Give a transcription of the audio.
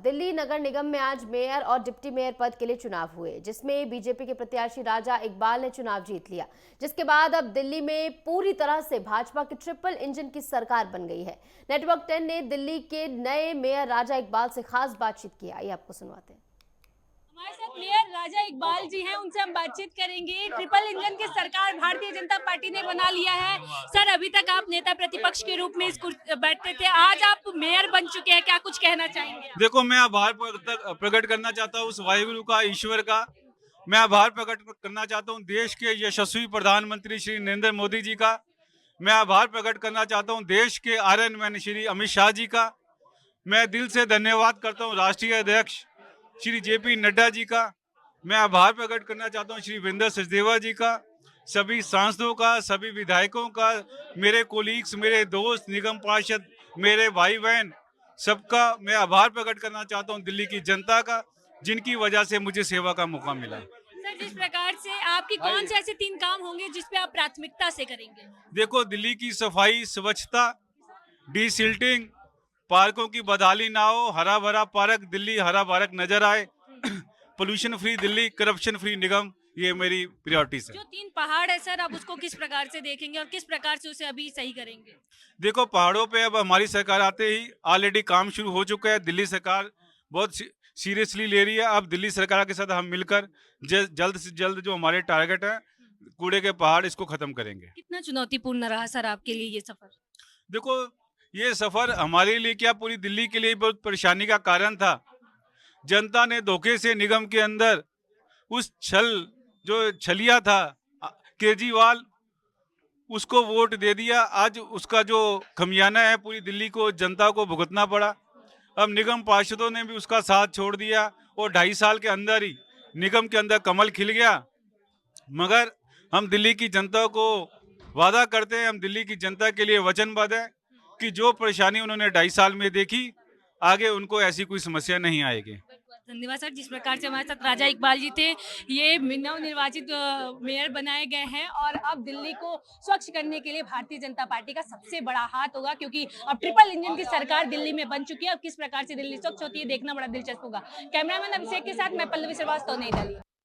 दिल्ली नगर निगम में आज मेयर और डिप्टी मेयर पद के लिए चुनाव हुए, जिसमें बीजेपी के प्रत्याशी राजा इकबाल ने चुनाव जीत लिया, जिसके बाद अब दिल्ली में पूरी तरह से भाजपा की ट्रिपल इंजन की सरकार बन गई है। नेटवर्क 10 ने दिल्ली के नए मेयर राजा इकबाल से खास बातचीत की। आइए आपको सुनवाते हैं। हमारे साथ मेयर राजा इकबाल जी हैं, उनसे हम बातचीत करेंगे। ट्रिपल इंजन की सरकार भारतीय जनता पार्टी ने बना लिया है। सर, अभी तक आप नेता प्रतिपक्ष के रूप में बैठते थे, आज आप मेयर बन चुके हैं, क्या कुछ कहना चाहेंगे? देखो, मैं आभार प्रकट करना चाहता हूँ उस वाहिगुरु का, ईश्वर का। मैं आभार प्रकट करना चाहता हूँ देश के यशस्वी प्रधानमंत्री श्री नरेंद्र मोदी जी का। मैं आभार प्रकट करना चाहता हूँ देश के आयरन मैन श्री अमित शाह जी का। मैं दिल से धन्यवाद करता हूँ राष्ट्रीय अध्यक्ष श्री JP नड्डा जी का। मैं आभार प्रकट करना चाहता हूँ श्री वीरेंद्र सचदेवा जी का, सभी सांसदों का, सभी विधायकों का, मेरे कोलीग्स, मेरे दोस्त, निगम पार्षद, मेरे भाई बहन, सबका मैं आभार प्रकट करना चाहता हूँ। दिल्ली की जनता का, जिनकी वजह से मुझे सेवा का मौका मिला। सर, जिस प्रकार से आपकी कौन से ऐसे 3 काम होंगे जिस पे आप प्राथमिकता से करेंगे? देखो, दिल्ली की सफाई, स्वच्छता, डिसिल्टिंग, पार्कों की बदहाली ना हो, हरा भरा पार्क, दिल्ली हरा भरा नजर आए, pollution free Delhi, corruption free निगम, ये मेरी प्रायोरिटीज है। जो 3 पहाड़ है सर, आप उसको किस प्रकार से देखेंगे और किस प्रकार से उसे अभी सही करेंगे? देखो, पहाड़ों पे अब हमारी सरकार आते ही ऑलरेडी काम शुरू हो चुका है। दिल्ली सरकार बहुत सीरियसली ले रही है। अब दिल्ली सरकार के साथ हम मिलकर जल्द से जल्द जो हमारे टारगेट है कूड़े के पहाड़, इसको खत्म करेंगे। कितना चुनौतीपूर्ण रहा सर आपके लिए ये सफर? देखो, ये सफर हमारे लिए क्या, पूरी दिल्ली के लिए बहुत परेशानी का कारण था। जनता ने धोखे से निगम के अंदर उस जो छलिया था केजरीवाल, उसको वोट दे दिया। आज उसका जो खमियाना है पूरी दिल्ली को, जनता को भुगतना पड़ा। अब निगम पार्षदों ने भी उसका साथ छोड़ दिया और 2.5 साल के अंदर ही निगम के अंदर कमल खिल गया। मगर हम दिल्ली की जनता को वादा करते हैं, हम दिल्ली की जनता के लिए वचनबद्ध है कि जो परेशानी उन्होंने 2.5 साल में देखी, आगे उनको ऐसी कोई समस्या नहीं आएगी। धन्यवाद सर। जिस प्रकार से हमारे साथ राजा इकबाल जी थे, ये नवनिर्वाचित मेयर बनाए गए हैं और अब दिल्ली को स्वच्छ करने के लिए भारतीय जनता पार्टी का सबसे बड़ा हाथ होगा, क्योंकि अब ट्रिपल इंजन की सरकार दिल्ली में बन चुकी है। अब किस प्रकार से दिल्ली स्वच्छ होती है, देखना बड़ा दिलचस्प होगा। कैमरामैन अभिषेक के साथ मैं पल्लवी श्रीवास्तव, नई दिल्ली।